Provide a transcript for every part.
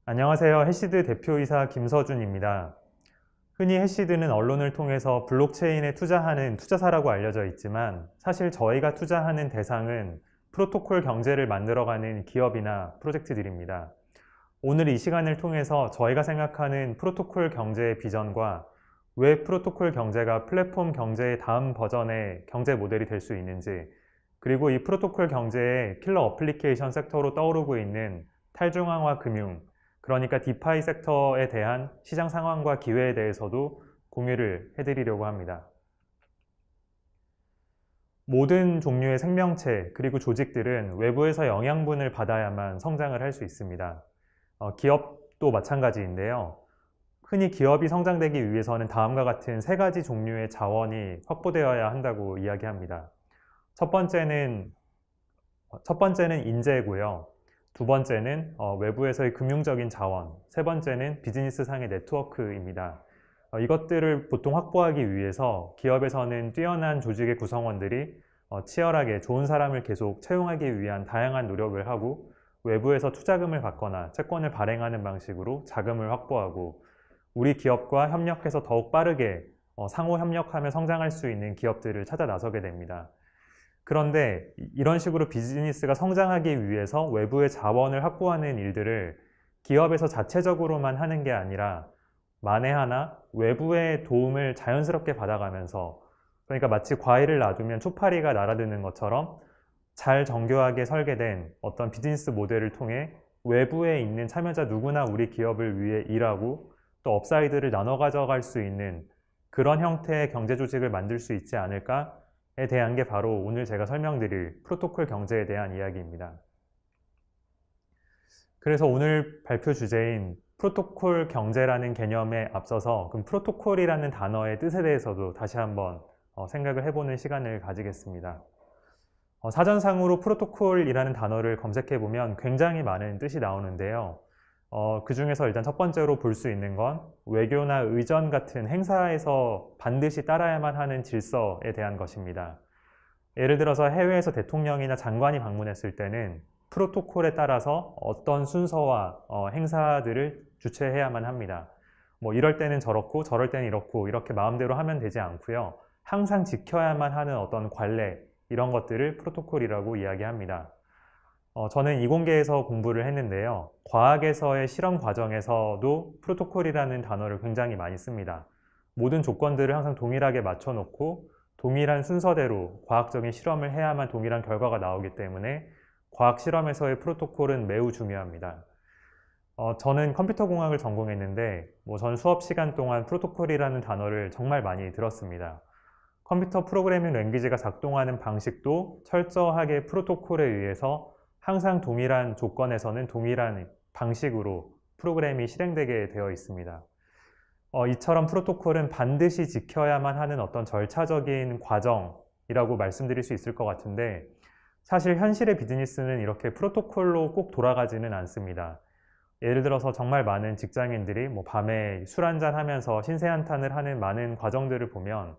안녕하세요. 해시드 대표이사 김서준입니다. 흔히 해시드는 언론을 통해서 블록체인에 투자하는 투자사라고 알려져 있지만 사실 저희가 투자하는 대상은 프로토콜 경제를 만들어가는 기업이나 프로젝트들입니다. 오늘 이 시간을 통해서 저희가 생각하는 프로토콜 경제의 비전과 왜 프로토콜 경제가 플랫폼 경제의 다음 버전의 경제 모델이 될 수 있는지, 그리고 이 프로토콜 경제의 킬러 어플리케이션 섹터로 떠오르고 있는 탈중앙화 금융, 그러니까 디파이 섹터에 대한 시장 상황과 기회에 대해서도 공유를 해드리려고 합니다. 모든 종류의 생명체 그리고 조직들은 외부에서 영양분을 받아야만 성장을 할 수 있습니다. 기업도 마찬가지인데요. 흔히 기업이 성장되기 위해서는 다음과 같은 세 가지 종류의 자원이 확보되어야 한다고 이야기합니다. 첫 번째는 인재고요. 두 번째는 외부에서의 금융적인 자원, 세 번째는 비즈니스상의 네트워크입니다. 이것들을 보통 확보하기 위해서 기업에서는 뛰어난 조직의 구성원들이 치열하게 좋은 사람을 계속 채용하기 위한 다양한 노력을 하고, 외부에서 투자금을 받거나 채권을 발행하는 방식으로 자금을 확보하고, 우리 기업과 협력해서 더욱 빠르게 상호 협력하며 성장할 수 있는 기업들을 찾아 나서게 됩니다. 그런데 이런 식으로 비즈니스가 성장하기 위해서 외부의 자원을 확보하는 일들을 기업에서 자체적으로만 하는 게 아니라 만에 하나 외부의 도움을 자연스럽게 받아가면서, 그러니까 마치 과일을 놔두면 초파리가 날아드는 것처럼 잘 정교하게 설계된 어떤 비즈니스 모델을 통해 외부에 있는 참여자 누구나 우리 기업을 위해 일하고 또 업사이드를 나눠 가져갈 수 있는 그런 형태의 경제 조직을 만들 수 있지 않을까에 대한 게 바로 오늘 제가 설명드릴 프로토콜 경제에 대한 이야기입니다. 그래서 오늘 발표 주제인 프로토콜 경제라는 개념에 앞서서 그럼 프로토콜이라는 단어의 뜻에 대해서도 다시 한번 생각을 해보는 시간을 가지겠습니다. 사전상으로 프로토콜이라는 단어를 검색해보면 굉장히 많은 뜻이 나오는데요. 그 중에서 일단 첫 번째로 볼 수 있는 건 외교나 의전 같은 행사에서 반드시 따라야만 하는 질서에 대한 것입니다. 예를 들어서 해외에서 대통령이나 장관이 방문했을 때는 프로토콜에 따라서 어떤 순서와 행사들을 주최해야만 합니다. 뭐 이럴 때는 저렇고 저럴 때는 이렇고 이렇게 마음대로 하면 되지 않고요. 항상 지켜야만 하는 어떤 관례, 이런 것들을 프로토콜이라고 이야기합니다. 저는 이공계에서 공부를 했는데요. 과학에서의 실험 과정에서도 프로토콜이라는 단어를 굉장히 많이 씁니다. 모든 조건들을 항상 동일하게 맞춰놓고 동일한 순서대로 과학적인 실험을 해야만 동일한 결과가 나오기 때문에 과학 실험에서의 프로토콜은 매우 중요합니다. 저는 컴퓨터공학을 전공했는데 전 수업 시간 동안 프로토콜이라는 단어를 정말 많이 들었습니다. 컴퓨터 프로그래밍 랭귀지가 작동하는 방식도 철저하게 프로토콜에 의해서 항상 동일한 조건에서는 동일한 방식으로 프로그램이 실행되게 되어 있습니다. 이처럼 프로토콜은 반드시 지켜야만 하는 어떤 절차적인 과정이라고 말씀드릴 수 있을 것 같은데, 사실 현실의 비즈니스는 이렇게 프로토콜로 꼭 돌아가지는 않습니다. 예를 들어서 정말 많은 직장인들이 밤에 술 한잔 하면서 신세한탄을 하는 많은 과정들을 보면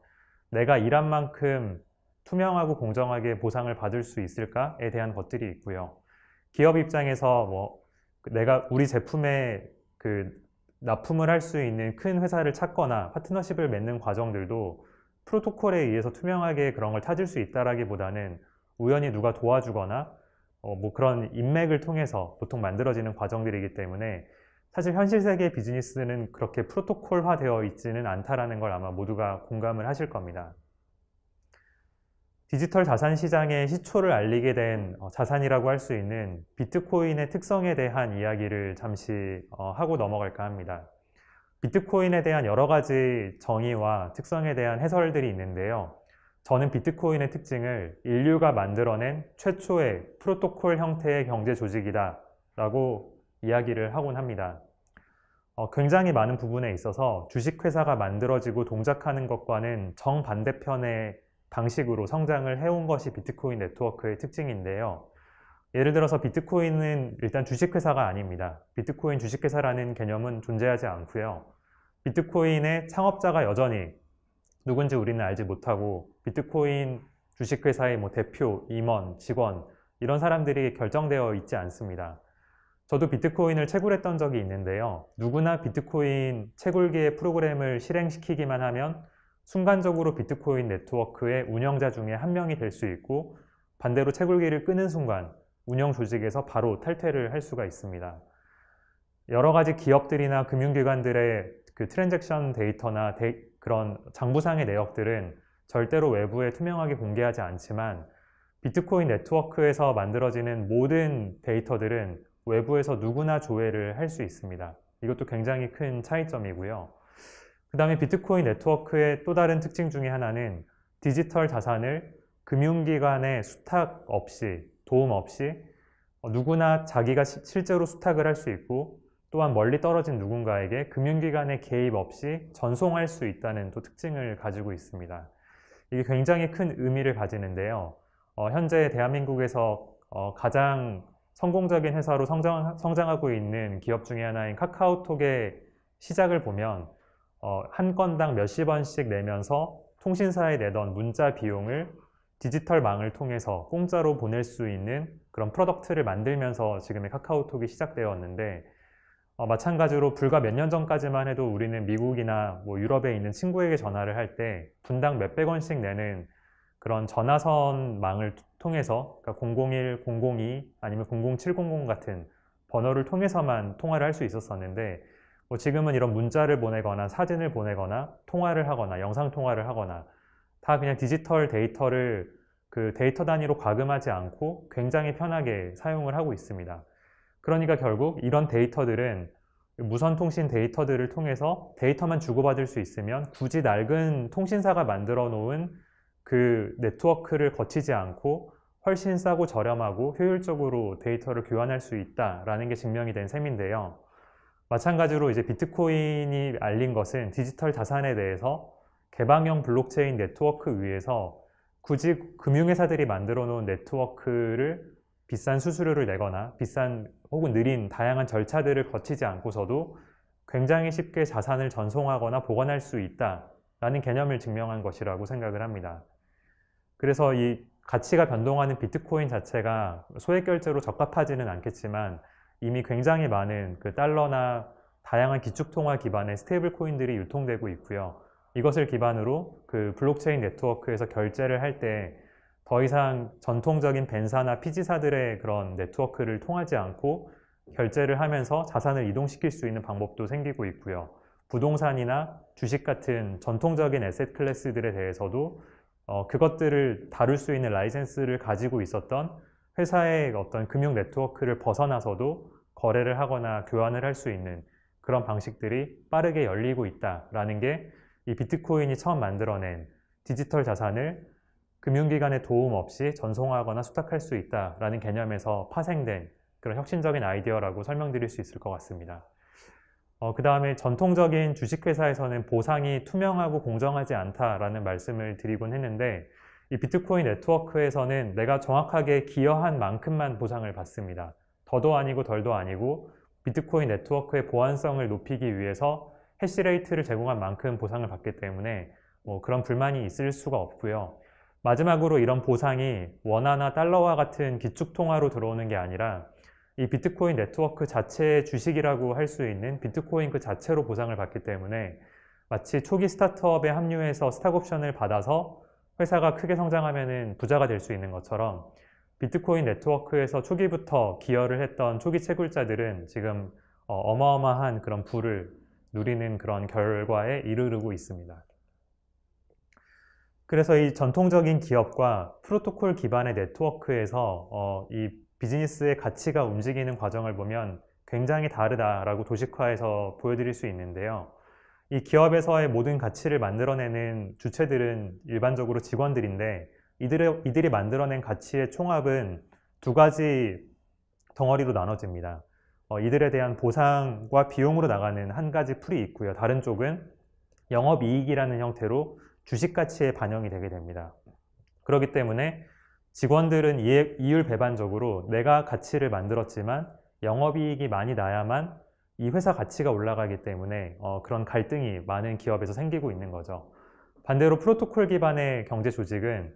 내가 일한 만큼 투명하고 공정하게 보상을 받을 수 있을까에 대한 것들이 있고요. 기업 입장에서 내가 우리 제품에 납품을 할 수 있는 큰 회사를 찾거나 파트너십을 맺는 과정들도 프로토콜에 의해서 투명하게 그런 걸 찾을 수 있다라기보다는 우연히 누가 도와주거나 그런 인맥을 통해서 보통 만들어지는 과정들이기 때문에 사실 현실 세계의 비즈니스는 그렇게 프로토콜화 되어 있지는 않다라는 걸 아마 모두가 공감을 하실 겁니다. 디지털 자산 시장의 시초를 알리게 된 자산이라고 할 수 있는 비트코인의 특성에 대한 이야기를 잠시 하고 넘어갈까 합니다. 비트코인에 대한 여러 가지 정의와 특성에 대한 해설들이 있는데요. 저는 비트코인의 특징을 인류가 만들어낸 최초의 프로토콜 형태의 경제 조직이다 라고 이야기를 하곤 합니다. 굉장히 많은 부분에 있어서 주식회사가 만들어지고 동작하는 것과는 정반대편의 방식으로 성장을 해온 것이 비트코인 네트워크의 특징인데요. 예를 들어서 비트코인은 일단 주식회사가 아닙니다. 비트코인 주식회사라는 개념은 존재하지 않고요. 비트코인의 창업자가 여전히 누군지 우리는 알지 못하고 비트코인 주식회사의 대표, 임원, 직원 이런 사람들이 결정되어 있지 않습니다. 저도 비트코인을 채굴했던 적이 있는데요. 누구나 비트코인 채굴기의 프로그램을 실행시키기만 하면 순간적으로 비트코인 네트워크의 운영자 중에 한 명이 될 수 있고, 반대로 채굴기를 끄는 순간 운영 조직에서 바로 탈퇴를 할 수가 있습니다. 여러 가지 기업들이나 금융기관들의 그 트랜잭션 데이터나 그런 장부상의 내역들은 절대로 외부에 투명하게 공개하지 않지만, 비트코인 네트워크에서 만들어지는 모든 데이터들은 외부에서 누구나 조회를 할 수 있습니다. 이것도 굉장히 큰 차이점이고요. 그 다음에 비트코인 네트워크의 또 다른 특징 중에 하나는 디지털 자산을 금융기관의 수탁 없이, 도움 없이 누구나 자기가 실제로 수탁을 할 수 있고, 또한 멀리 떨어진 누군가에게 금융기관의 개입 없이 전송할 수 있다는 또 특징을 가지고 있습니다. 이게 굉장히 큰 의미를 가지는데요. 현재 대한민국에서 가장 성공적인 회사로 성장하고 있는 기업 중에 하나인 카카오톡의 시작을 보면 한 건당 몇십 원씩 내면서 통신사에 내던 문자 비용을 디지털망을 통해서 공짜로 보낼 수 있는 그런 프로덕트를 만들면서 지금의 카카오톡이 시작되었는데, 마찬가지로 불과 몇 년 전까지만 해도 우리는 미국이나 유럽에 있는 친구에게 전화를 할 때 분당 몇백 원씩 내는 그런 전화선망을 통해서, 그러니까 001, 002 아니면 00700 같은 번호를 통해서만 통화를 할 수 있었었는데, 지금은 이런 문자를 보내거나 사진을 보내거나 통화를 하거나 영상 통화를 하거나 다 그냥 디지털 데이터를 그 데이터 단위로 과금하지 않고 굉장히 편하게 사용을 하고 있습니다. 그러니까 결국 이런 데이터들은 무선 통신 데이터들을 통해서 데이터만 주고받을 수 있으면 굳이 낡은 통신사가 만들어 놓은 그 네트워크를 거치지 않고 훨씬 싸고 저렴하고 효율적으로 데이터를 교환할 수 있다라는 게 증명이 된 셈인데요. 마찬가지로 이제 비트코인이 알린 것은 디지털 자산에 대해서 개방형 블록체인 네트워크 위에서 굳이 금융회사들이 만들어 놓은 네트워크를 비싼 수수료를 내거나 비싼 혹은 느린 다양한 절차들을 거치지 않고서도 굉장히 쉽게 자산을 전송하거나 보관할 수 있다라는 개념을 증명한 것이라고 생각을 합니다. 그래서 이 가치가 변동하는 비트코인 자체가 소액 결제로 적합하지는 않겠지만 이미 굉장히 많은 그 달러나 다양한 기축통화 기반의 스테이블 코인들이 유통되고 있고요. 이것을 기반으로 그 블록체인 네트워크에서 결제를 할 때 더 이상 전통적인 벤사나 피지사들의 그런 네트워크를 통하지 않고 결제를 하면서 자산을 이동시킬 수 있는 방법도 생기고 있고요. 부동산이나 주식 같은 전통적인 에셋 클래스들에 대해서도 그것들을 다룰 수 있는 라이센스를 가지고 있었던 회사의 어떤 금융 네트워크를 벗어나서도 거래를 하거나 교환을 할 수 있는 그런 방식들이 빠르게 열리고 있다라는 게 이 비트코인이 처음 만들어낸 디지털 자산을 금융기관의 도움 없이 전송하거나 수탁할 수 있다라는 개념에서 파생된 그런 혁신적인 아이디어라고 설명드릴 수 있을 것 같습니다. 그 다음에 전통적인 주식회사에서는 보상이 투명하고 공정하지 않다라는 말씀을 드리곤 했는데, 이 비트코인 네트워크에서는 내가 정확하게 기여한 만큼만 보상을 받습니다. 더도 아니고 덜도 아니고 비트코인 네트워크의 보안성을 높이기 위해서 해시레이트를 제공한 만큼 보상을 받기 때문에 그런 불만이 있을 수가 없고요. 마지막으로 이런 보상이 원화나 달러와 같은 기축통화로 들어오는 게 아니라 이 비트코인 네트워크 자체의 주식이라고 할 수 있는 비트코인 그 자체로 보상을 받기 때문에 마치 초기 스타트업에 합류해서 스탁옵션을 받아서 회사가 크게 성장하면 부자가 될 수 있는 것처럼 비트코인 네트워크에서 초기부터 기여를 했던 초기 채굴자들은 지금 어마어마한 그런 부를 누리는 그런 결과에 이르르고 있습니다. 그래서 이 전통적인 기업과 프로토콜 기반의 네트워크에서 이 비즈니스의 가치가 움직이는 과정을 보면 굉장히 다르다라고 도식화해서 보여드릴 수 있는데요. 이 기업에서의 모든 가치를 만들어내는 주체들은 일반적으로 직원들인데 이들이 만들어낸 가치의 총합은 두 가지 덩어리로 나눠집니다. 이들에 대한 보상과 비용으로 나가는 한 가지 풀이 있고요. 다른 쪽은 영업이익이라는 형태로 주식 가치에 반영이 되게 됩니다. 그렇기 때문에 직원들은 이율 배반적으로 내가 가치를 만들었지만 영업이익이 많이 나야만 이 회사 가치가 올라가기 때문에 그런 갈등이 많은 기업에서 생기고 있는 거죠. 반대로 프로토콜 기반의 경제 조직은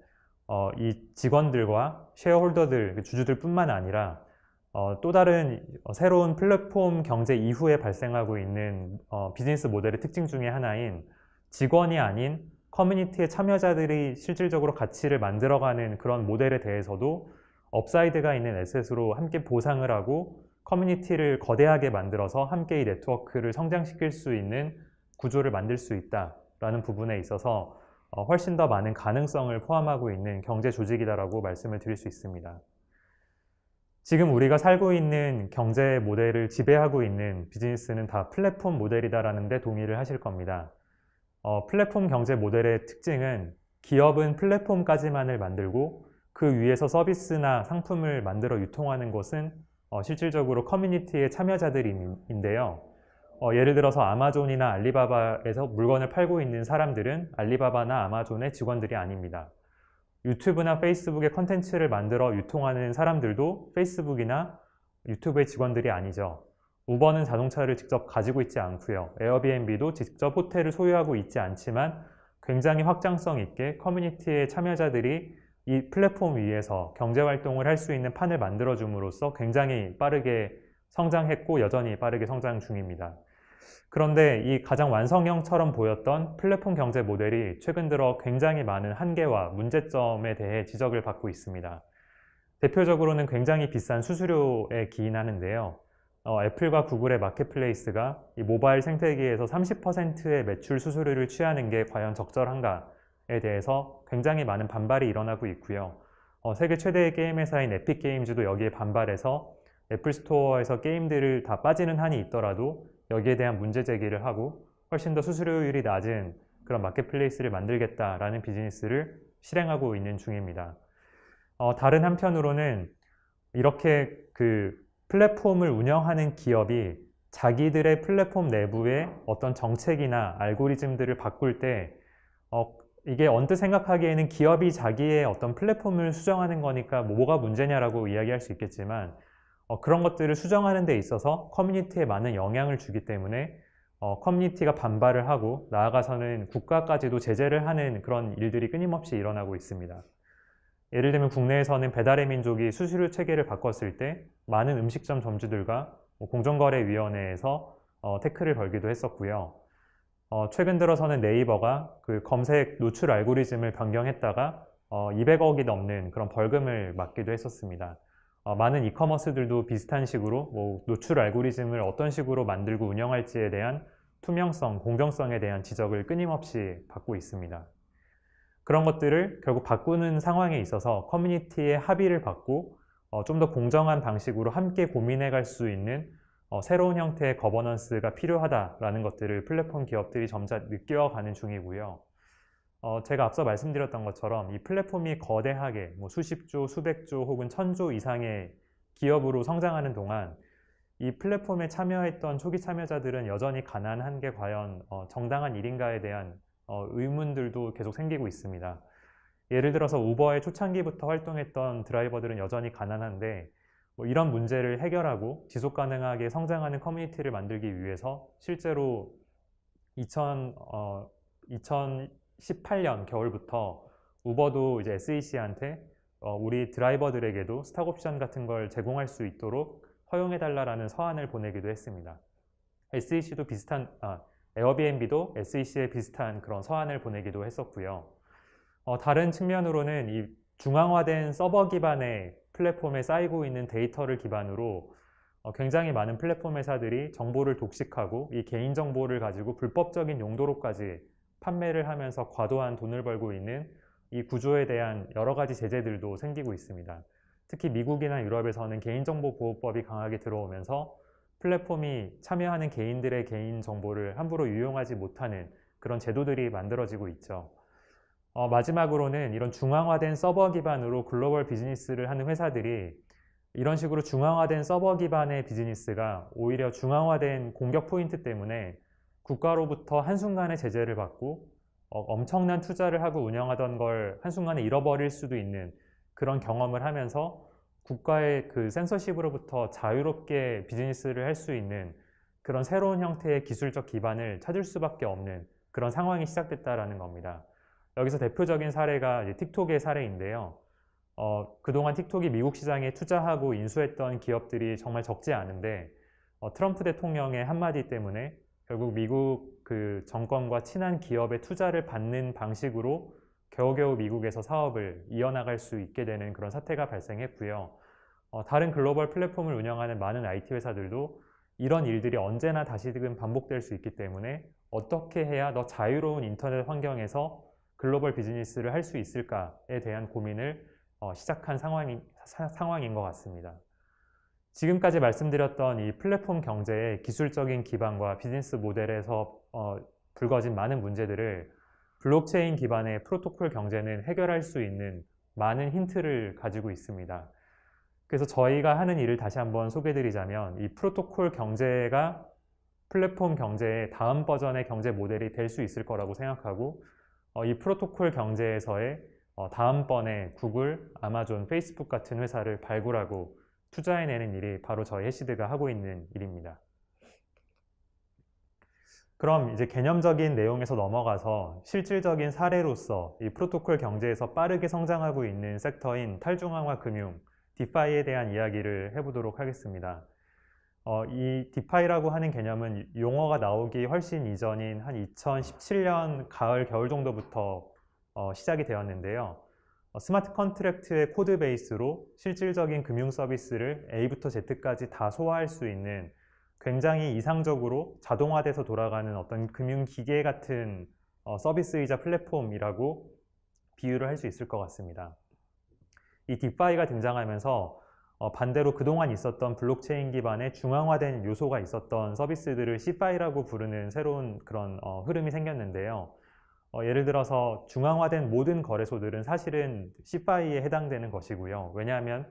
이 직원들과 쉐어홀더들, 주주들 뿐만 아니라 또 다른 새로운 플랫폼 경제 이후에 발생하고 있는 비즈니스 모델의 특징 중에 하나인 직원이 아닌 커뮤니티의 참여자들이 실질적으로 가치를 만들어가는 그런 모델에 대해서도 업사이드가 있는 에셋으로 함께 보상을 하고 커뮤니티를 거대하게 만들어서 함께 이 네트워크를 성장시킬 수 있는 구조를 만들 수 있다라는 부분에 있어서 훨씬 더 많은 가능성을 포함하고 있는 경제 조직이다라고 말씀을 드릴 수 있습니다. 지금 우리가 살고 있는 경제 모델을 지배하고 있는 비즈니스는 다 플랫폼 모델이다라는 데 동의를 하실 겁니다. 플랫폼 경제 모델의 특징은 기업은 플랫폼까지만을 만들고 그 위에서 서비스나 상품을 만들어 유통하는 것은 실질적으로 커뮤니티의 참여자들인데요. 예를 들어서 아마존이나 알리바바에서 물건을 팔고 있는 사람들은 알리바바나 아마존의 직원들이 아닙니다. 유튜브나 페이스북의 컨텐츠를 만들어 유통하는 사람들도 페이스북이나 유튜브의 직원들이 아니죠. 우버는 자동차를 직접 가지고 있지 않고요. 에어비앤비도 직접 호텔을 소유하고 있지 않지만 굉장히 확장성 있게 커뮤니티의 참여자들이 이 플랫폼 위에서 경제활동을 할 수 있는 판을 만들어줌으로써 굉장히 빠르게 성장했고 여전히 빠르게 성장 중입니다. 그런데 이 가장 완성형처럼 보였던 플랫폼 경제 모델이 최근 들어 굉장히 많은 한계와 문제점에 대해 지적을 받고 있습니다. 대표적으로는 굉장히 비싼 수수료에 기인하는데요. 애플과 구글의 마켓플레이스가 이 모바일 생태계에서 30%의 매출 수수료를 취하는 게 과연 적절한가에 대해서 굉장히 많은 반발이 일어나고 있고요. 세계 최대의 게임 회사인 에픽게임즈도 여기에 반발해서 애플 스토어에서 게임들을 다 빠지는 한이 있더라도 여기에 대한 문제 제기를 하고 훨씬 더 수수료율이 낮은 그런 마켓플레이스를 만들겠다라는 비즈니스를 실행하고 있는 중입니다. 다른 한편으로는 이렇게 그 플랫폼을 운영하는 기업이 자기들의 플랫폼 내부의 어떤 정책이나 알고리즘들을 바꿀 때 이게 언뜻 생각하기에는 기업이 자기의 어떤 플랫폼을 수정하는 거니까 뭐가 문제냐라고 이야기할 수 있겠지만 그런 것들을 수정하는 데 있어서 커뮤니티에 많은 영향을 주기 때문에 커뮤니티가 반발을 하고 나아가서는 국가까지도 제재를 하는 그런 일들이 끊임없이 일어나고 있습니다. 예를 들면 국내에서는 배달의 민족이 수수료 체계를 바꿨을 때 많은 음식점 점주들과 공정거래위원회에서 태클을 걸기도 했었고요. 최근 들어서는 네이버가 그 검색 노출 알고리즘을 변경했다가 200억이 넘는 그런 벌금을 맞기도 했었습니다. 많은 이커머스들도 비슷한 식으로 노출 알고리즘을 어떤 식으로 만들고 운영할지에 대한 투명성, 공정성에 대한 지적을 끊임없이 받고 있습니다. 그런 것들을 결국 바꾸는 상황에 있어서 커뮤니티의 합의를 받고 좀 더 공정한 방식으로 함께 고민해 갈 수 있는 새로운 형태의 거버넌스가 필요하다라는 것들을 플랫폼 기업들이 점차 느껴가는 중이고요. 제가 앞서 말씀드렸던 것처럼 이 플랫폼이 거대하게 수십조, 수백조 혹은 천조 이상의 기업으로 성장하는 동안 이 플랫폼에 참여했던 초기 참여자들은 여전히 가난한 게 과연 정당한 일인가에 대한 의문들도 계속 생기고 있습니다. 예를 들어서 우버의 초창기부터 활동했던 드라이버들은 여전히 가난한데 이런 문제를 해결하고 지속 가능하게 성장하는 커뮤니티를 만들기 위해서 실제로 2018년 겨울부터 우버도 이제 SEC한테 우리 드라이버들에게도 스탁 옵션 같은 걸 제공할 수 있도록 허용해달라는 서한을 보내기도 했습니다. SEC도 에어비앤비도 SEC에 비슷한 그런 서한을 보내기도 했었고요. 다른 측면으로는 이 중앙화된 서버 기반의 플랫폼에 쌓이고 있는 데이터를 기반으로 굉장히 많은 플랫폼 회사들이 정보를 독식하고 이 개인정보를 가지고 불법적인 용도로까지 판매를 하면서 과도한 돈을 벌고 있는 이 구조에 대한 여러 가지 제재들도 생기고 있습니다. 특히 미국이나 유럽에서는 개인정보보호법이 강하게 들어오면서 플랫폼이 참여하는 개인들의 개인정보를 함부로 유용하지 못하는 그런 제도들이 만들어지고 있죠. 마지막으로는 이런 중앙화된 서버 기반으로 글로벌 비즈니스를 하는 회사들이 이런 식으로 중앙화된 서버 기반의 비즈니스가 오히려 중앙화된 공격 포인트 때문에 국가로부터 한순간에 제재를 받고 엄청난 투자를 하고 운영하던 걸 한순간에 잃어버릴 수도 있는 그런 경험을 하면서 국가의 그 센서십으로부터 자유롭게 비즈니스를 할 수 있는 그런 새로운 형태의 기술적 기반을 찾을 수밖에 없는 그런 상황이 시작됐다라는 겁니다. 여기서 대표적인 사례가 이제 틱톡의 사례인데요. 그동안 틱톡이 미국 시장에 투자하고 인수했던 기업들이 정말 적지 않은데 트럼프 대통령의 한마디 때문에 결국 미국 그 정권과 친한 기업의 투자를 받는 방식으로 겨우겨우 미국에서 사업을 이어나갈 수 있게 되는 그런 사태가 발생했고요. 다른 글로벌 플랫폼을 운영하는 많은 IT 회사들도 이런 일들이 언제나 다시금 반복될 수 있기 때문에 어떻게 해야 더 자유로운 인터넷 환경에서 글로벌 비즈니스를 할 수 있을까에 대한 고민을 시작한 상황인 것 같습니다. 지금까지 말씀드렸던 이 플랫폼 경제의 기술적인 기반과 비즈니스 모델에서 불거진 많은 문제들을 블록체인 기반의 프로토콜 경제는 해결할 수 있는 많은 힌트를 가지고 있습니다. 그래서 저희가 하는 일을 다시 한번 소개해드리자면 이 프로토콜 경제가 플랫폼 경제의 다음 버전의 경제 모델이 될 수 있을 거라고 생각하고 이 프로토콜 경제에서의 다음번에 구글, 아마존, 페이스북 같은 회사를 발굴하고 투자해내는 일이 바로 저희 해시드가 하고 있는 일입니다. 그럼 이제 개념적인 내용에서 넘어가서 실질적인 사례로서 이 프로토콜 경제에서 빠르게 성장하고 있는 섹터인 탈중앙화 금융, 디파이에 대한 이야기를 해보도록 하겠습니다. 이 디파이라고 하는 개념은 용어가 나오기 훨씬 이전인 한 2017년 가을, 겨울 정도부터 시작이 되었는데요. 스마트 컨트랙트의 코드 베이스로 실질적인 금융 서비스를 A부터 Z까지 다 소화할 수 있는 굉장히 이상적으로 자동화돼서 돌아가는 어떤 금융기계 같은 서비스이자 플랫폼이라고 비유를 할 수 있을 것 같습니다. 이 디파이가 등장하면서 반대로 그동안 있었던 블록체인 기반의 중앙화된 요소가 있었던 서비스들을 CFI라고 부르는 새로운 그런 흐름이 생겼는데요. 예를 들어서 중앙화된 모든 거래소들은 사실은 CFI에 해당되는 것이고요. 왜냐하면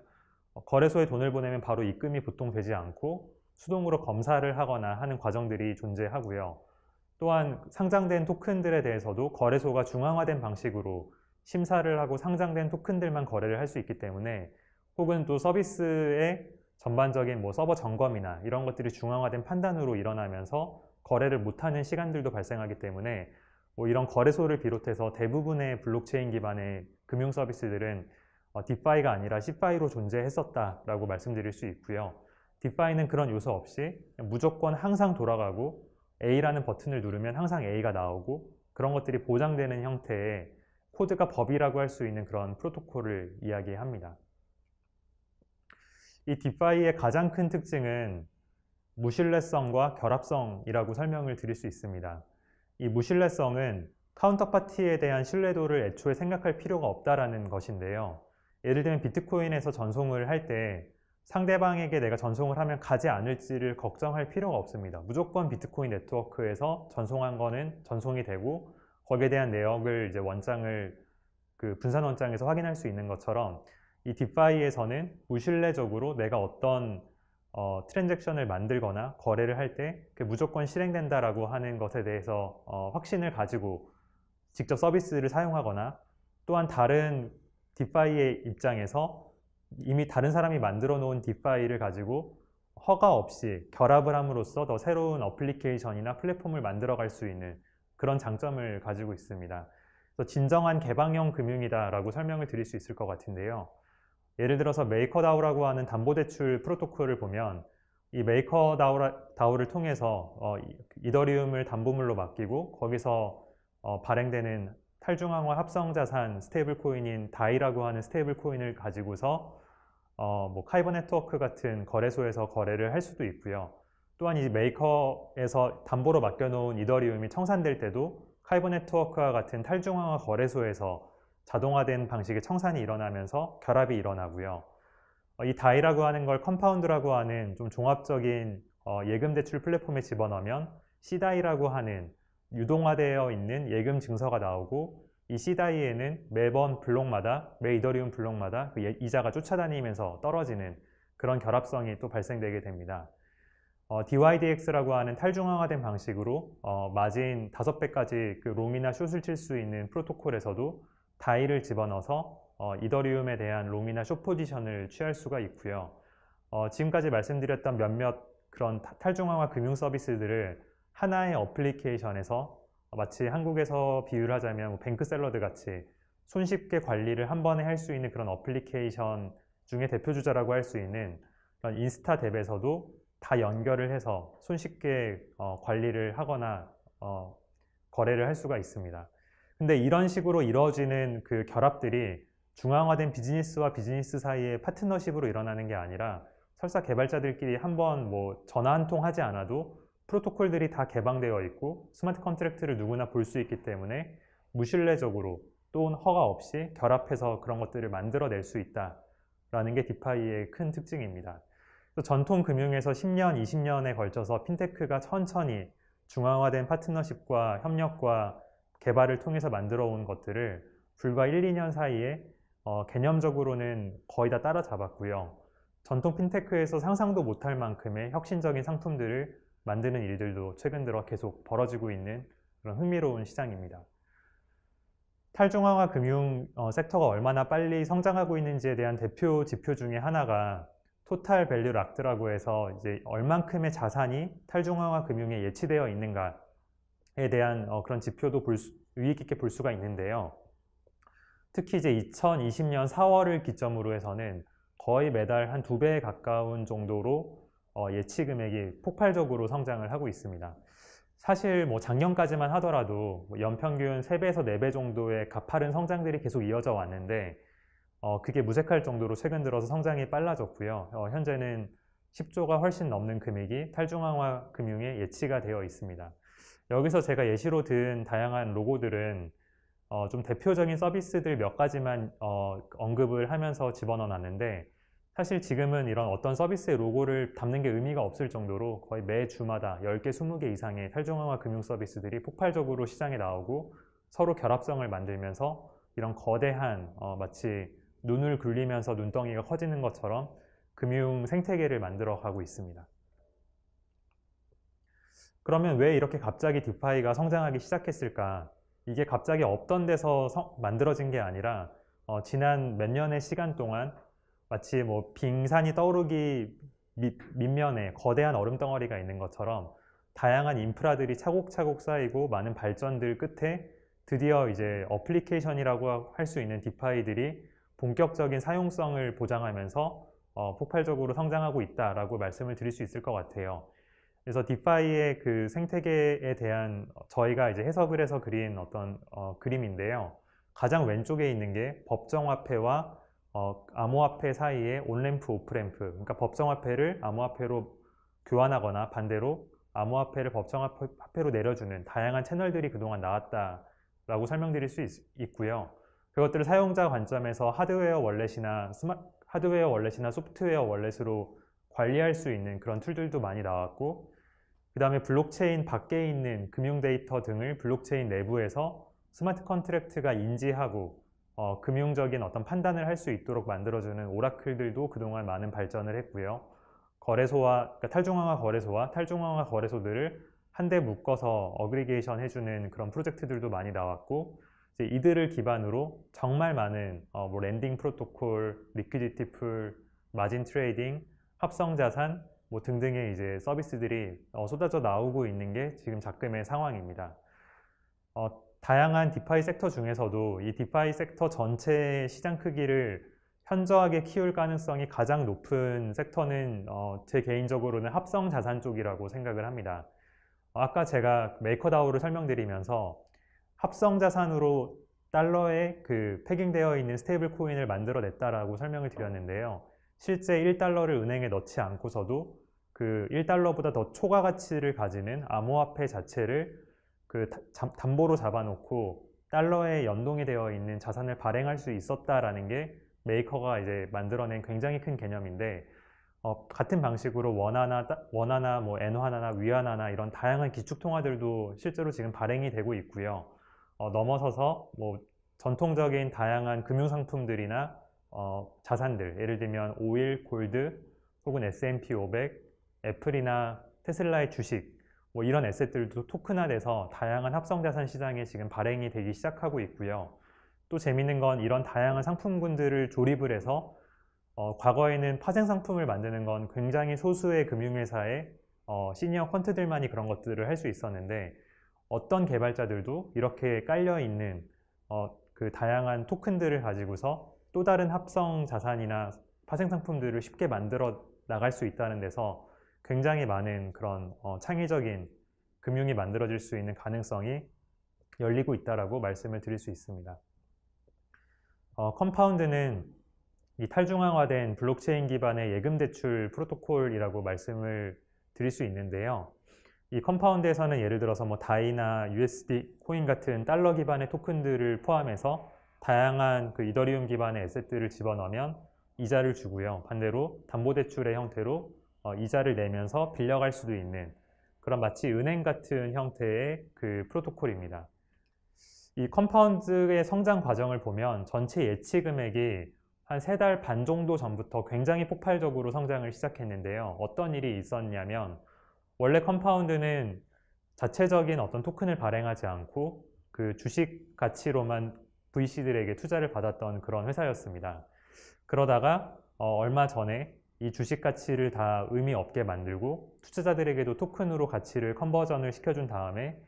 거래소에 돈을 보내면 바로 입금이 보통 되지 않고 수동으로 검사를 하거나 하는 과정들이 존재하고요. 또한 상장된 토큰들에 대해서도 거래소가 중앙화된 방식으로 심사를 하고 상장된 토큰들만 거래를 할 수 있기 때문에 혹은 또 서비스의 전반적인 서버 점검이나 이런 것들이 중앙화된 판단으로 일어나면서 거래를 못하는 시간들도 발생하기 때문에 이런 거래소를 비롯해서 대부분의 블록체인 기반의 금융 서비스들은 디파이가 아니라 CFI로 존재했었다라고 말씀드릴 수 있고요. 디파이는 그런 요소 없이 무조건 항상 돌아가고 A라는 버튼을 누르면 항상 A가 나오고 그런 것들이 보장되는 형태의 코드가 법이라고 할 수 있는 그런 프로토콜을 이야기합니다. 이 디파이의 가장 큰 특징은 무신뢰성과 결합성이라고 설명을 드릴 수 있습니다. 이 무신뢰성은 카운터파티에 대한 신뢰도를 애초에 생각할 필요가 없다라는 것인데요. 예를 들면 비트코인에서 전송을 할 때 상대방에게 내가 전송을 하면 가지 않을지를 걱정할 필요가 없습니다. 무조건 비트코인 네트워크에서 전송한 거는 전송이 되고 거기에 대한 내역을 이제 원장을 그 분산 원장에서 확인할 수 있는 것처럼 이 디파이에서는 무신뢰적으로 내가 어떤 트랜잭션을 만들거나 거래를 할 때 무조건 실행된다라고 하는 것에 대해서 확신을 가지고 직접 서비스를 사용하거나 또한 다른 디파이의 입장에서 이미 다른 사람이 만들어 놓은 디파이를 가지고 허가 없이 결합을 함으로써 더 새로운 어플리케이션이나 플랫폼을 만들어 갈 수 있는 그런 장점을 가지고 있습니다. 그래서 진정한 개방형 금융이다라고 설명을 드릴 수 있을 것 같은데요. 예를 들어서 메이커다오라고 하는 담보대출 프로토콜을 보면 이 메이커다오를 통해서 이더리움을 담보물로 맡기고 거기서 발행되는 탈중앙화 합성자산 스테이블 코인인 다이라고 하는 스테이블 코인을 가지고서 카이버 네트워크 같은 거래소에서 거래를 할 수도 있고요. 또한 이 메이커에서 담보로 맡겨놓은 이더리움이 청산될 때도 카이버 네트워크와 같은 탈중앙화 거래소에서 자동화된 방식의 청산이 일어나면서 결합이 일어나고요. 이 다이라고 하는 걸 컴파운드라고 하는 좀 종합적인 예금 대출 플랫폼에 집어넣으면 C다이라고 하는 유동화되어 있는 예금 증서가 나오고 이 C다이에는 매번 블록마다, 매 이더리움 블록마다 그 이자가 쫓아다니면서 떨어지는 그런 결합성이 또 발생되게 됩니다. DYDX라고 하는 탈중앙화된 방식으로 마진 5배까지 그 롱이나 숏을 칠 수 있는 프로토콜에서도 다이를 집어넣어서 이더리움에 대한 롱이나 숏 포지션을 취할 수가 있고요. 지금까지 말씀드렸던 몇몇 그런 탈중앙화 금융 서비스들을 하나의 어플리케이션에서 마치 한국에서 비유를 하자면 뱅크샐러드 같이 손쉽게 관리를 한 번에 할 수 있는 그런 어플리케이션 중에 대표주자라고 할 수 있는 그런 인스타 뎁에서도 다 연결을 해서 손쉽게 관리를 하거나 거래를 할 수가 있습니다. 근데 이런 식으로 이루어지는 그 결합들이 중앙화된 비즈니스와 비즈니스 사이의 파트너십으로 일어나는 게 아니라 설사 개발자들끼리 한번 뭐 전화 한 통 하지 않아도 프로토콜들이 다 개방되어 있고 스마트 컨트랙트를 누구나 볼 수 있기 때문에 무신뢰적으로 또는 허가 없이 결합해서 그런 것들을 만들어낼 수 있다라는 게 디파이의 큰 특징입니다. 전통 금융에서 10년, 20년에 걸쳐서 핀테크가 천천히 중앙화된 파트너십과 협력과 개발을 통해서 만들어 온 것들을 불과 1, 2년 사이에 개념적으로는 거의 다 따라잡았고요. 전통 핀테크에서 상상도 못할 만큼의 혁신적인 상품들을 만드는 일들도 최근 들어 계속 벌어지고 있는 그런 흥미로운 시장입니다. 탈중앙화 금융 섹터가 얼마나 빨리 성장하고 있는지에 대한 대표 지표 중에 하나가 토탈 밸류 락드라고 해서 이제 얼만큼의 자산이 탈중앙화 금융에 예치되어 있는가에 대한 그런 지표도 유의 깊게 볼 수가 있는데요. 특히 이제 2020년 4월을 기점으로 해서는 거의 매달 한 2배에 가까운 정도로 예치 금액이 폭발적으로 성장을 하고 있습니다. 사실 뭐 작년까지만 하더라도 연평균 3배에서 4배 정도의 가파른 성장들이 계속 이어져 왔는데 그게 무색할 정도로 최근 들어서 성장이 빨라졌고요. 현재는 10조가 훨씬 넘는 금액이 탈중앙화 금융에 예치가 되어 있습니다. 여기서 제가 예시로 든 다양한 로고들은 좀 대표적인 서비스들 몇 가지만 언급을 하면서 집어넣어 놨는데 사실 지금은 이런 어떤 서비스의 로고를 담는 게 의미가 없을 정도로 거의 매 주마다 10개, 20개 이상의 탈중앙화 금융 서비스들이 폭발적으로 시장에 나오고 서로 결합성을 만들면서 이런 거대한 마치 눈을 굴리면서 눈덩이가 커지는 것처럼 금융 생태계를 만들어 가고 있습니다. 그러면 왜 이렇게 갑자기 디파이가 성장하기 시작했을까? 이게 갑자기 없던 데서 만들어진 게 아니라 지난 몇 년의 시간 동안 마치 뭐 빙산이 떠오르기 밑면에 거대한 얼음 덩어리가 있는 것처럼 다양한 인프라들이 차곡차곡 쌓이고 많은 발전들 끝에 드디어 이제 어플리케이션이라고 할 수 있는 디파이들이 본격적인 사용성을 보장하면서 폭발적으로 성장하고 있다라고 말씀을 드릴 수 있을 것 같아요. 그래서 디파이의 그 생태계에 대한 저희가 이제 해석을 해서 그린 어떤 그림인데요. 가장 왼쪽에 있는 게 법정화폐와 암호화폐 사이에 온램프, 오프램프, 그러니까 법정화폐를 암호화폐로 교환하거나 반대로 암호화폐를 법정화폐로 내려주는 다양한 채널들이 그동안 나왔다라고 설명드릴 수 있고요. 그것들을 사용자 관점에서 하드웨어 월렛이나 소프트웨어 월렛으로 관리할 수 있는 그런 툴들도 많이 나왔고, 그 다음에 블록체인 밖에 있는 금융 데이터 등을 블록체인 내부에서 스마트 컨트랙트가 인지하고 금융적인 어떤 판단을 할 수 있도록 만들어주는 오라클들도 그동안 많은 발전을 했고요. 그러니까 탈중앙화 거래소와 탈중앙화 거래소들을 한데 묶어서 어그리게이션 해주는 그런 프로젝트들도 많이 나왔고, 이제 이들을 기반으로 정말 많은 뭐 랜딩 프로토콜, 리퀴디티 풀, 마진 트레이딩, 합성자산 뭐 등등의 이제 서비스들이 쏟아져 나오고 있는 게 지금 작금의 상황입니다. 다양한 디파이 섹터 중에서도 이 디파이 섹터 전체의 시장 크기를 현저하게 키울 가능성이 가장 높은 섹터는 제 개인적으로는 합성자산 쪽이라고 생각을 합니다. 아까 제가 메이커다오를 설명드리면서 합성자산으로 달러에 그 패깅되어 있는 스테이블 코인을 만들어냈다라고 설명을 드렸는데요. 실제 1달러를 은행에 넣지 않고서도 그 1달러보다 더 초과 가치를 가지는 암호화폐 자체를 그 담보로 잡아놓고 달러에 연동이 되어 있는 자산을 발행할 수 있었다라는 게 메이커가 이제 만들어낸 굉장히 큰 개념인데, 같은 방식으로 원화나 뭐 엔화나 위안화나 이런 다양한 기축 통화들도 실제로 지금 발행이 되고 있고요. 넘어서서 뭐 전통적인 다양한 금융 상품들이나 자산들, 예를 들면 오일, 골드, 혹은 S&P 500, 애플이나 테슬라의 주식, 뭐 이런 에셋들도 토큰화돼서 다양한 합성자산 시장에 지금 발행이 되기 시작하고 있고요. 또 재밌는 건 이런 다양한 상품군들을 조립을 해서 과거에는 파생 상품을 만드는 건 굉장히 소수의 금융회사의 시니어 퀀트들만이 그런 것들을 할 수 있었는데, 어떤 개발자들도 이렇게 깔려있는 그 다양한 토큰들을 가지고서 또 다른 합성 자산이나 파생 상품들을 쉽게 만들어 나갈 수 있다는 데서 굉장히 많은 그런 창의적인 금융이 만들어질 수 있는 가능성이 열리고 있다라고 말씀을 드릴 수 있습니다. 컴파운드는 이 탈중앙화된 블록체인 기반의 예금 대출 프로토콜이라고 말씀을 드릴 수 있는데요. 이 컴파운드에서는 예를 들어서 뭐 다이나 USD 코인 같은 달러 기반의 토큰들을 포함해서 다양한 그 이더리움 기반의 에셋들을 집어넣으면 이자를 주고요. 반대로 담보대출의 형태로 이자를 내면서 빌려갈 수도 있는 그런 마치 은행 같은 형태의 그 프로토콜입니다. 이 컴파운드의 성장 과정을 보면 전체 예치 금액이 한 3달 반 정도 전부터 굉장히 폭발적으로 성장을 시작했는데요. 어떤 일이 있었냐면 원래 컴파운드는 자체적인 어떤 토큰을 발행하지 않고 그 주식 가치로만 VC들에게 투자를 받았던 그런 회사였습니다. 그러다가 얼마 전에 이 주식 가치를 다 의미 없게 만들고 투자자들에게도 토큰으로 가치를 컨버전을 시켜준 다음에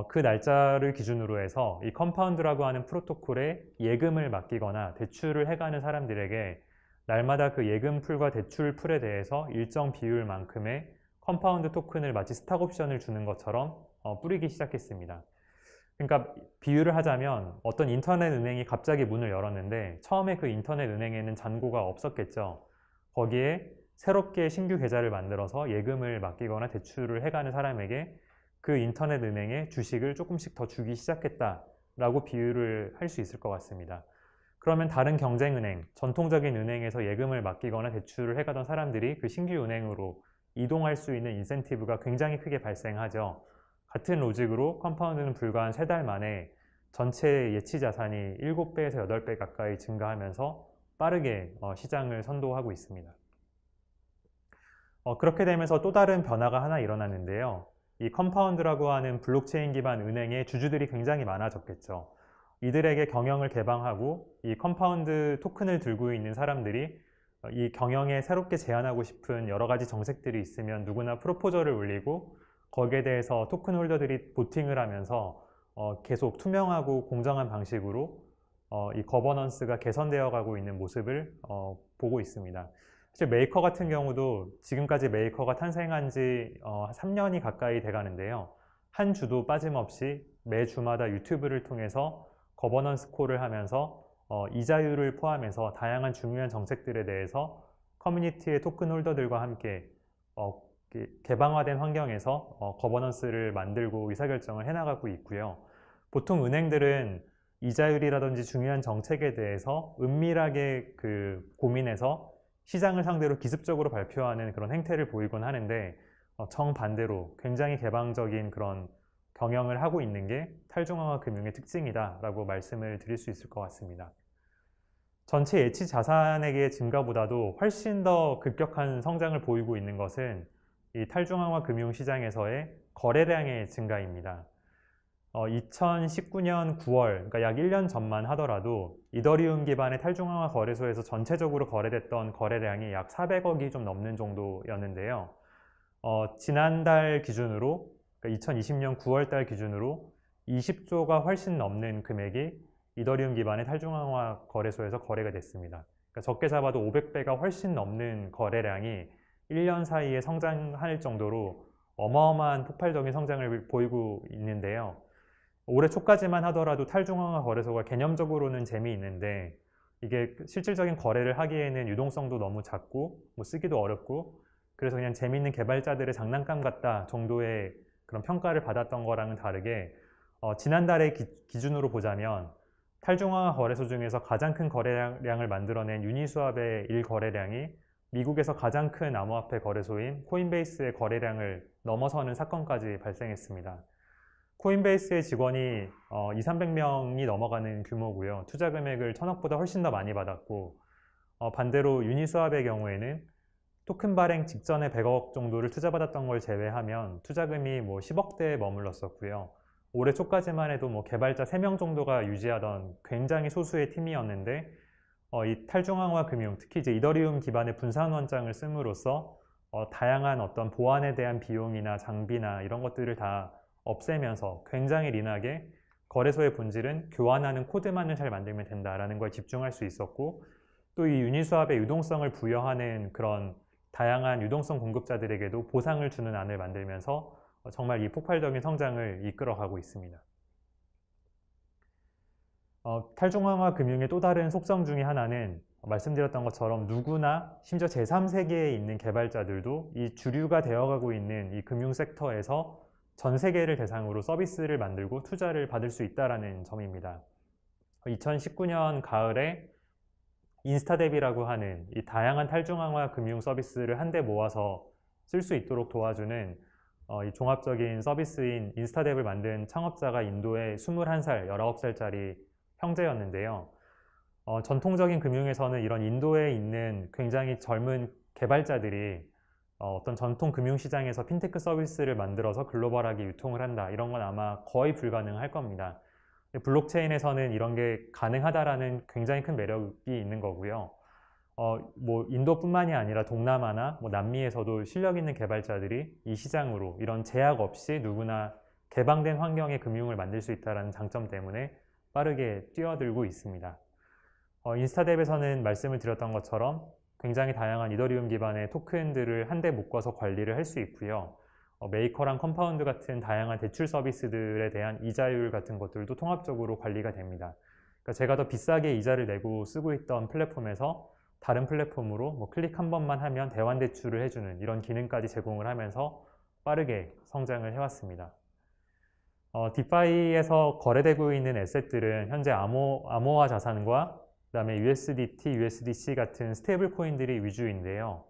그 날짜를 기준으로 해서 이 컴파운드라고 하는 프로토콜에 예금을 맡기거나 대출을 해가는 사람들에게 날마다 그 예금 풀과 대출 풀에 대해서 일정 비율만큼의 컴파운드 토큰을 마치 스탁옵션을 주는 것처럼 뿌리기 시작했습니다. 그러니까 비유를 하자면 어떤 인터넷 은행이 갑자기 문을 열었는데 처음에 그 인터넷 은행에는 잔고가 없었겠죠. 거기에 새롭게 신규 계좌를 만들어서 예금을 맡기거나 대출을 해가는 사람에게 그 인터넷 은행에 주식을 조금씩 더 주기 시작했다라고 비유를 할 수 있을 것 같습니다. 그러면 다른 경쟁은행, 전통적인 은행에서 예금을 맡기거나 대출을 해가던 사람들이 그 신규 은행으로 이동할 수 있는 인센티브가 굉장히 크게 발생하죠. 같은 로직으로 컴파운드는 불과 한 3달 만에 전체 예치 자산이 7배에서 8배 가까이 증가하면서 빠르게 시장을 선도하고 있습니다. 그렇게 되면서 또 다른 변화가 하나 일어났는데요. 이 컴파운드라고 하는 블록체인 기반 은행의 주주들이 굉장히 많아졌겠죠. 이들에게 경영을 개방하고 이 컴파운드 토큰을 들고 있는 사람들이 이 경영에 새롭게 제안하고 싶은 여러 가지 정책들이 있으면 누구나 프로포저를 올리고 거기에 대해서 토큰 홀더들이 보팅을 하면서 계속 투명하고 공정한 방식으로 이 거버넌스가 개선되어 가고 있는 모습을 보고 있습니다. 사실 메이커 같은 경우도 지금까지 메이커가 탄생한 지 3년이 가까이 돼 가는데요. 한 주도 빠짐없이 매주마다 유튜브를 통해서 거버넌스 콜을 하면서 이자율을 포함해서 다양한 중요한 정책들에 대해서 커뮤니티의 토큰 홀더들과 함께 개방화된 환경에서 거버넌스를 만들고 의사결정을 해나가고 있고요. 보통 은행들은 이자율이라든지 중요한 정책에 대해서 은밀하게 고민해서 시장을 상대로 기습적으로 발표하는 그런 행태를 보이곤 하는데 정반대로 굉장히 개방적인 그런 경영을 하고 있는 게 탈중앙화 금융의 특징이다라고 말씀을 드릴 수 있을 것 같습니다. 전체 예치 자산액의 증가보다도 훨씬 더 급격한 성장을 보이고 있는 것은 이 탈중앙화 금융시장에서의 거래량의 증가입니다. 2019년 9월, 그러니까 약 1년 전만 하더라도 이더리움 기반의 탈중앙화 거래소에서 전체적으로 거래됐던 거래량이 약 400억이 좀 넘는 정도였는데요. 지난달 기준으로, 그러니까 2020년 9월 달 기준으로 20조가 훨씬 넘는 금액이 이더리움 기반의 탈중앙화 거래소에서 거래가 됐습니다. 그러니까 적게 잡아도 500배가 훨씬 넘는 거래량이 1년 사이에 성장할 정도로 어마어마한 폭발적인 성장을 보이고 있는데요. 올해 초까지만 하더라도 탈중앙화 거래소가 개념적으로는 재미있는데 이게 실질적인 거래를 하기에는 유동성도 너무 작고 쓰기도 어렵고 그래서 그냥 재미있는 개발자들의 장난감 같다 정도의 그런 평가를 받았던 거랑은 다르게 지난달의 기준으로 보자면 탈중앙화 거래소 중에서 가장 큰 거래량을 만들어낸 유니스왑의 일거래량이 미국에서 가장 큰 암호화폐 거래소인 코인베이스의 거래량을 넘어서는 사건까지 발생했습니다. 코인베이스의 직원이 200~300명이 넘어가는 규모고요. 투자 금액을 1000억보다 훨씬 더 많이 받았고 반대로 유니스왑의 경우에는 토큰 발행 직전에 100억 정도를 투자받았던 걸 제외하면 투자금이 10억대에 머물렀었고요. 올해 초까지만 해도 개발자 3명 정도가 유지하던 굉장히 소수의 팀이었는데 이 탈중앙화 금융, 특히 이제 이더리움 기반의 분산 원장을 씀으로써 다양한 어떤 보안에 대한 비용이나 장비나 이런 것들을 다 없애면서 굉장히 린하게 거래소의 본질은 교환하는 코드만을 잘 만들면 된다라는 걸 집중할 수 있었고, 또 이 유니스왑의 유동성을 부여하는 그런 다양한 유동성 공급자들에게도 보상을 주는 안을 만들면서 정말 이 폭발적인 성장을 이끌어가고 있습니다. 탈중앙화 금융의 또 다른 속성 중에 하나는 말씀드렸던 것처럼 누구나 심지어 제3세계에 있는 개발자들도 이 주류가 되어가고 있는 이 금융 섹터에서 전 세계를 대상으로 서비스를 만들고 투자를 받을 수 있다는 점입니다. 2019년 가을에 인스타뎁이라고 하는 이 다양한 탈중앙화 금융 서비스를 한데 모아서 쓸 수 있도록 도와주는 이 종합적인 서비스인 인스타뎁을 만든 창업자가 인도의 21살, 19살짜리 형제였는데요. 전통적인 금융에서는 이런 인도에 있는 굉장히 젊은 개발자들이 어떤 전통 금융시장에서 핀테크 서비스를 만들어서 글로벌하게 유통을 한다, 이런 건 아마 거의 불가능할 겁니다. 블록체인에서는 이런 게 가능하다라는 굉장히 큰 매력이 있는 거고요. 뭐 인도뿐만이 아니라 동남아나 뭐 남미에서도 실력 있는 개발자들이 이 시장으로 이런 제약 없이 누구나 개방된 환경의 금융을 만들 수 있다는 장점 때문에 빠르게 뛰어들고 있습니다. 인스타뎁에서는 말씀을 드렸던 것처럼 굉장히 다양한 이더리움 기반의 토큰들을 한데 묶어서 관리를 할 수 있고요. 메이커랑 컴파운드 같은 다양한 대출 서비스들에 대한 이자율 같은 것들도 통합적으로 관리가 됩니다. 그러니까 제가 더 비싸게 이자를 내고 쓰고 있던 플랫폼에서 다른 플랫폼으로 뭐 클릭 한 번만 하면 대환 대출을 해주는 이런 기능까지 제공을 하면서 빠르게 성장을 해왔습니다. 디파이에서 거래되고 있는 에셋들은 현재 암호화 자산과 그다음에 USDT, USDC 같은 스테이블 코인들이 위주인데요.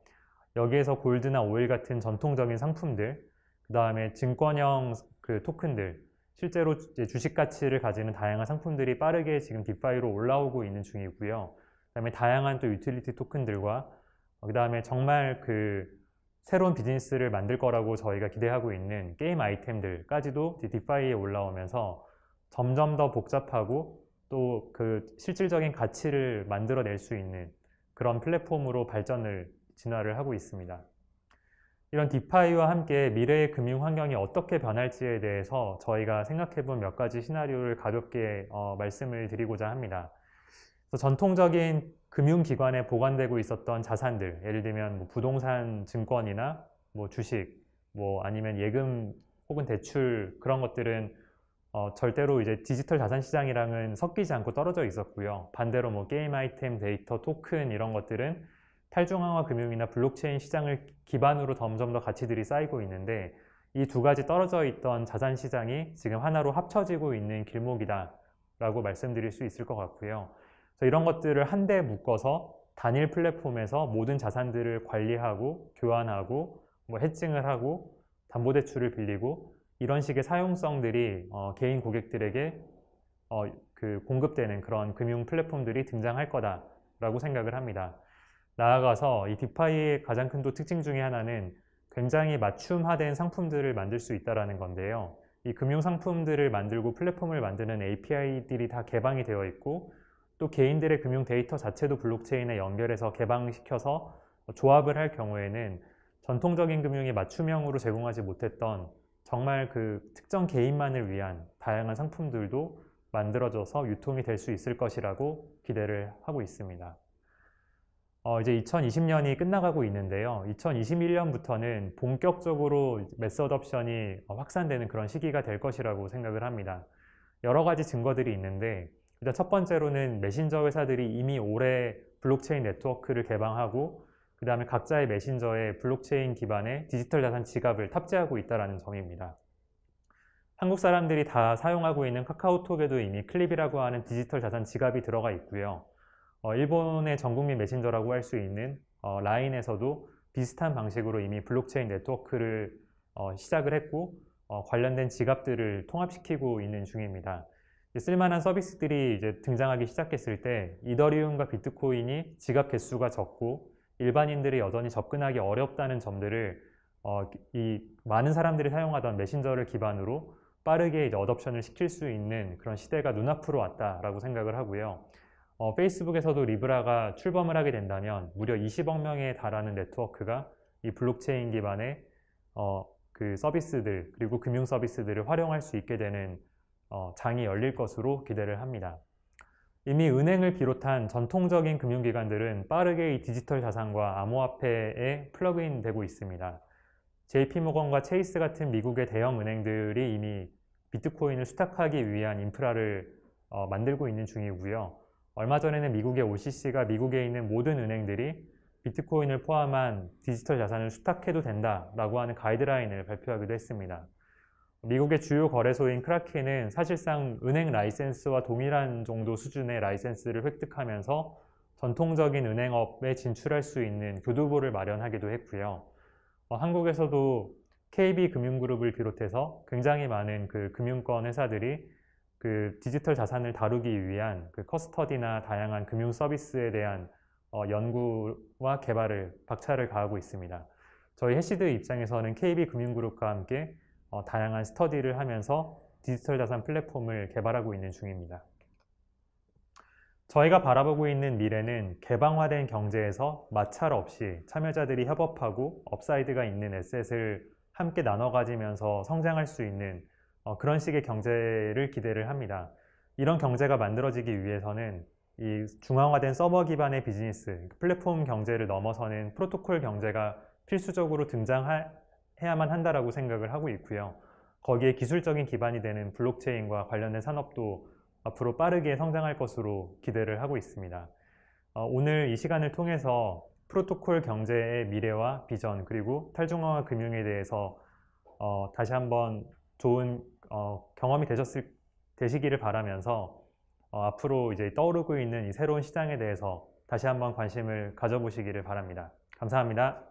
여기에서 골드나 오일 같은 전통적인 상품들, 그 다음에 증권형 그 토큰들, 실제로 이제 주식 가치를 가지는 다양한 상품들이 빠르게 지금 디파이로 올라오고 있는 중이고요. 그 다음에 다양한 또 유틸리티 토큰들과 그 다음에 정말 그 새로운 비즈니스를 만들 거라고 저희가 기대하고 있는 게임 아이템들까지도 디파이에 올라오면서 점점 더 복잡하고 또 그 실질적인 가치를 만들어낼 수 있는 그런 플랫폼으로 진화를 하고 있습니다. 이런 디파이와 함께 미래의 금융 환경이 어떻게 변할지에 대해서 저희가 생각해본 몇 가지 시나리오를 가볍게 말씀을 드리고자 합니다. 그래서 전통적인 금융기관에 보관되고 있었던 자산들, 예를 들면 뭐 부동산 증권이나 뭐 주식, 뭐 아니면 예금 혹은 대출, 그런 것들은 절대로 이제 디지털 자산 시장이랑은 섞이지 않고 떨어져 있었고요. 반대로 뭐 게임 아이템, 데이터, 토큰 이런 것들은 탈중앙화 금융이나 블록체인 시장을 기반으로 점점 더 가치들이 쌓이고 있는데, 이 두 가지 떨어져 있던 자산 시장이 지금 하나로 합쳐지고 있는 길목이다 라고 말씀드릴 수 있을 것 같고요. 그래서 이런 것들을 한데 묶어서 단일 플랫폼에서 모든 자산들을 관리하고 교환하고 뭐 해칭을 하고 담보대출을 빌리고 이런 식의 사용성들이 개인 고객들에게 공급되는 그런 금융 플랫폼들이 등장할 거다라고 생각을 합니다. 나아가서 이 디파이의 가장 큰 또 특징 중에 하나는 굉장히 맞춤화된 상품들을 만들 수 있다는 건데요. 이 금융 상품들을 만들고 플랫폼을 만드는 API들이 다 개방이 되어 있고, 또 개인들의 금융 데이터 자체도 블록체인에 연결해서 개방시켜서 조합을 할 경우에는 전통적인 금융이 맞춤형으로 제공하지 못했던 정말 그 특정 개인만을 위한 다양한 상품들도 만들어져서 유통이 될 수 있을 것이라고 기대를 하고 있습니다. 이제 2020년이 끝나가고 있는데요. 2021년부터는 본격적으로 매스 어덥션이 확산되는 그런 시기가 될 것이라고 생각을 합니다. 여러 가지 증거들이 있는데, 일단 첫 번째로는 메신저 회사들이 이미 올해 블록체인 네트워크를 개방하고 그 다음에 각자의 메신저에 블록체인 기반의 디지털 자산 지갑을 탑재하고 있다는 점입니다. 한국 사람들이 다 사용하고 있는 카카오톡에도 이미 클립이라고 하는 디지털 자산 지갑이 들어가 있고요. 일본의 전국민 메신저라고 할 수 있는 라인에서도 비슷한 방식으로 이미 블록체인 네트워크를 시작을 했고 관련된 지갑들을 통합시키고 있는 중입니다. 쓸만한 서비스들이 이제 등장하기 시작했을 때 이더리움과 비트코인이 지갑 개수가 적고 일반인들이 여전히 접근하기 어렵다는 점들을 이 많은 사람들이 사용하던 메신저를 기반으로 빠르게 이제 어덥션을 시킬 수 있는 그런 시대가 눈앞으로 왔다라고 생각을 하고요. 페이스북에서도 리브라가 출범을 하게 된다면 무려 20억 명에 달하는 네트워크가 이 블록체인 기반의 그 서비스들 그리고 금융 서비스들을 활용할 수 있게 되는 장이 열릴 것으로 기대를 합니다. 이미 은행을 비롯한 전통적인 금융기관들은 빠르게 이 디지털 자산과 암호화폐에 플러그인 되고 있습니다. JP모건과 체이스 같은 미국의 대형 은행들이 이미 비트코인을 수탁하기 위한 인프라를 만들고 있는 중이고요. 얼마 전에는 미국의 OCC가 미국에 있는 모든 은행들이 비트코인을 포함한 디지털 자산을 수탁해도 된다라고 하는 가이드라인을 발표하기도 했습니다. 미국의 주요 거래소인 크라켄은 사실상 은행 라이센스와 동일한 정도 수준의 라이센스를 획득하면서 전통적인 은행업에 진출할 수 있는 교두보를 마련하기도 했고요. 한국에서도 KB금융그룹을 비롯해서 굉장히 많은 그 금융권 회사들이 그 디지털 자산을 다루기 위한 그 커스터디나 다양한 금융 서비스에 대한 연구와 개발을 박차를 가하고 있습니다. 저희 해시드 입장에서는 KB금융그룹과 함께 다양한 스터디를 하면서 디지털 자산 플랫폼을 개발하고 있는 중입니다. 저희가 바라보고 있는 미래는 개방화된 경제에서 마찰 없이 참여자들이 협업하고 업사이드가 있는 에셋을 함께 나눠 가지면서 성장할 수 있는 그런 식의 경제를 기대를 합니다. 이런 경제가 만들어지기 위해서는 이 중앙화된 서버 기반의 비즈니스, 플랫폼 경제를 넘어서는 프로토콜 경제가 필수적으로 등장해야만 한다라고 생각을 하고 있고요. 거기에 기술적인 기반이 되는 블록체인과 관련된 산업도 앞으로 빠르게 성장할 것으로 기대를 하고 있습니다. 오늘 이 시간을 통해서 프로토콜 경제의 미래와 비전 그리고 탈중앙화 금융에 대해서 다시 한번 좋은 경험이 되시기를 바라면서 앞으로 이제 떠오르고 있는 이 새로운 시장에 대해서 다시 한번 관심을 가져보시기를 바랍니다. 감사합니다.